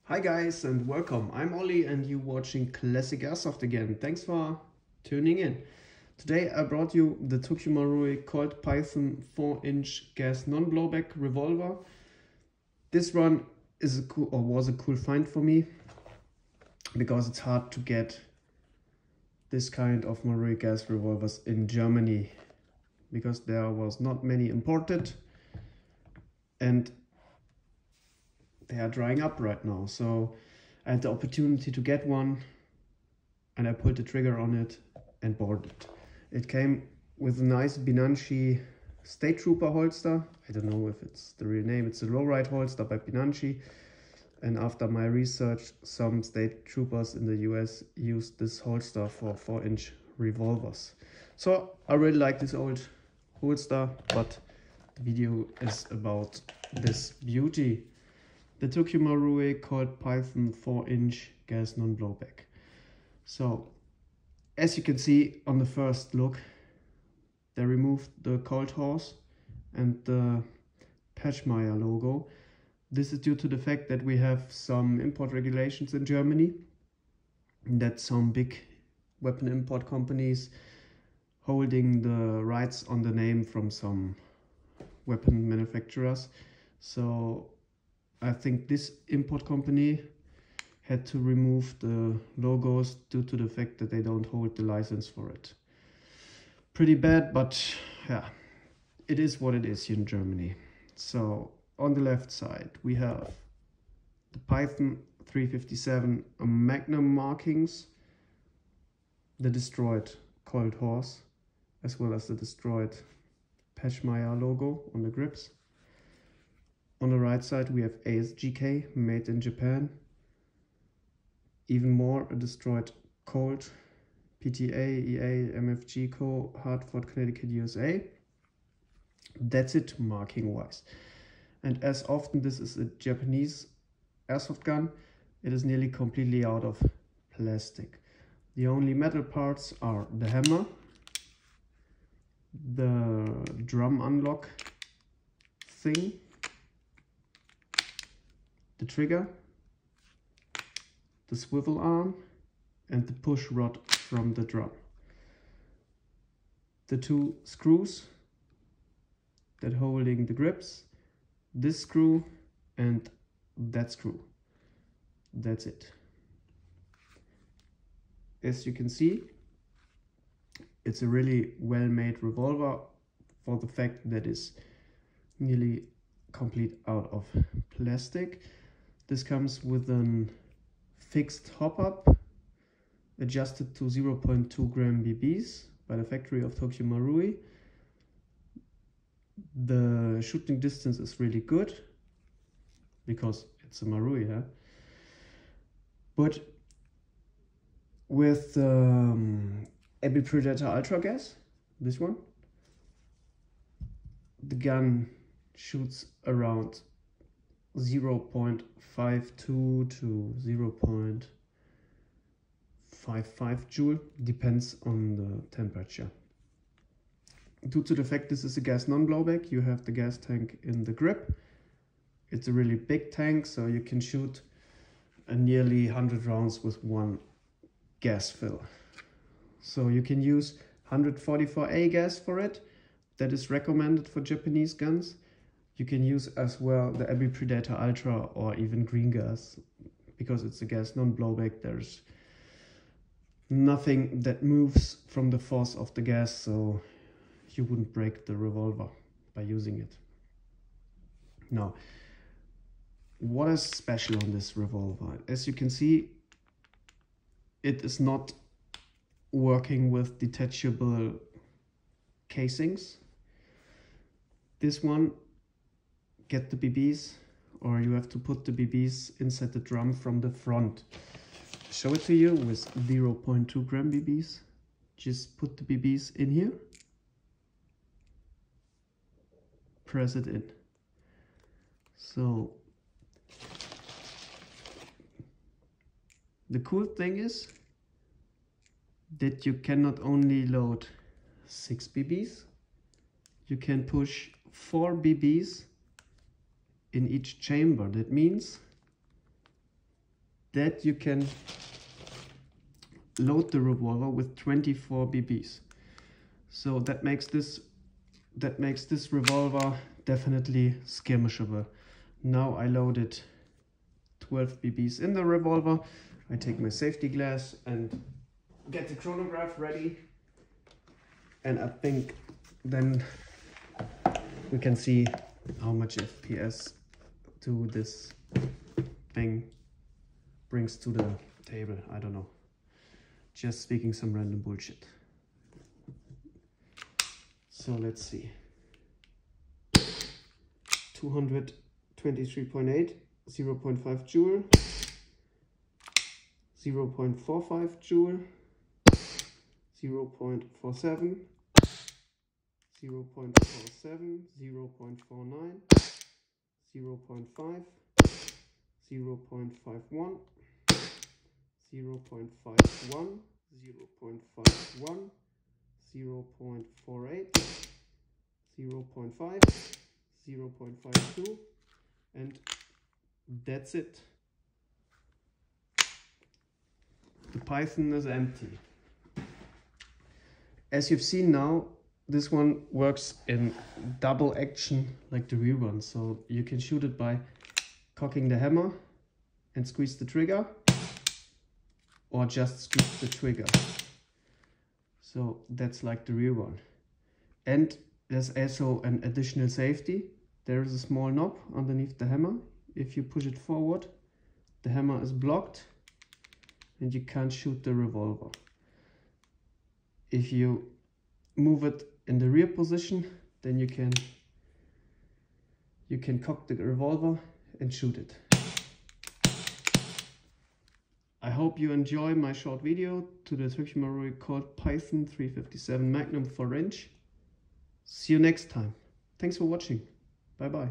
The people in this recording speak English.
Hi guys and welcome. I'm Ollie and you watching Classic Airsoft again. Thanks for tuning in. Today I brought you the Tokyo Marui Colt Python 4-inch gas non-blowback revolver. This one is was a cool find for me because it's hard to get this kind of Marui gas revolvers in Germany because there was not many imported and they are drying up right now. So I had the opportunity to get one and I pulled the trigger on it and bought it. It came with a nice Binanchi State Trooper holster. I don't know if it's the real name. It's a lowride holster by Binanchi. And after my research, some state troopers in the US used this holster for 4-inch revolvers. So I really like this old holster, but the video is about this beauty. The Tokyo Marui Colt Python 4-inch gas non-blowback. So, as you can see on the first look, they removed the Colt horse and the Peschmeyer logo. This is due to the fact that we have some import regulations in Germany, that some big weapon import companies holding the rights on the name from some weapon manufacturers. So I think this import company had to remove the logos due to the fact that they don't hold the license for it. Pretty bad, but yeah, it is what it is here in Germany. So on the left side we have the Python 357 Magnum markings, the destroyed Colt horse, as well as the destroyed Peschmeyer logo on the grips. On the right side we have ASGK, made in Japan. Even more, a destroyed Colt, PTA, EA, MFG Co, Hartford, Connecticut, USA. That's it marking wise. And as often this is a Japanese airsoft gun, it is nearly completely out of plastic. The only metal parts are the hammer, the drum unlock thing, the trigger, the swivel arm, and the push rod from the drum. The two screws that holding the grips, this screw and that screw. That's it. As you can see, it's a really well-made revolver for the fact that it's nearly complete out of plastic. This comes with a fixed hop-up, adjusted to 0.2 gram BBs by the factory of Tokyo Marui. The shooting distance is really good, because it's a Marui, yeah? But with NBB Predator Ultra gas, this one, the gun shoots around 0.52 to 0.55 joule, depends on the temperature. Due to the fact this is a gas non-blowback, you have the gas tank in the grip. It's a really big tank, so you can shoot nearly 100 rounds with one gas fill. So you can use 144A gas for it. That is recommended for Japanese guns. You can use as well the NBB Predator Ultra or even green gas, because it's a gas non-blowback. There's nothing that moves from the force of the gas, so you wouldn't break the revolver by using it. Now, what is special on this revolver? As you can see, it is not working with detachable casings. This one, get the BBs, or you have to put the BBs inside the drum from the front. Show it to you with 0.2 gram BBs. Just put the BBs in here, press it in. So the cool thing is that you can not only load 6 BBs, you can push 4 BBs in each chamber. That means that you can load the revolver with 24 BBs. So that makes this revolver definitely skirmishable. Now I loaded 12 BBs in the revolver. I take my safety glass and get the chronograph ready. And I think then we can see how much FPS to this thing brings to the table. I don't know. Just speaking some random bullshit. So let's see. 223.8, 0.5 joule, 0.45 joule, 0.47, 0.47, 0.49, 0.5, 0.51, 0.51, 0.51, 0.48, 0.5, 0.52, and that's it. The Python is empty. As you've seen now, this one works in double action like the rear one. So you can shoot it by cocking the hammer and squeeze the trigger, or just squeeze the trigger. So that's like the rear one. And there's also an additional safety. There is a small knob underneath the hammer. If you push it forward, the hammer is blocked and you can't shoot the revolver. If you move it in the rear position, then you can cock the revolver and shoot it. I hope you enjoy my short video to the Tokyo Marui Colt Python 357 Magnum 4-inch. See you next time. Thanks for watching. Bye bye.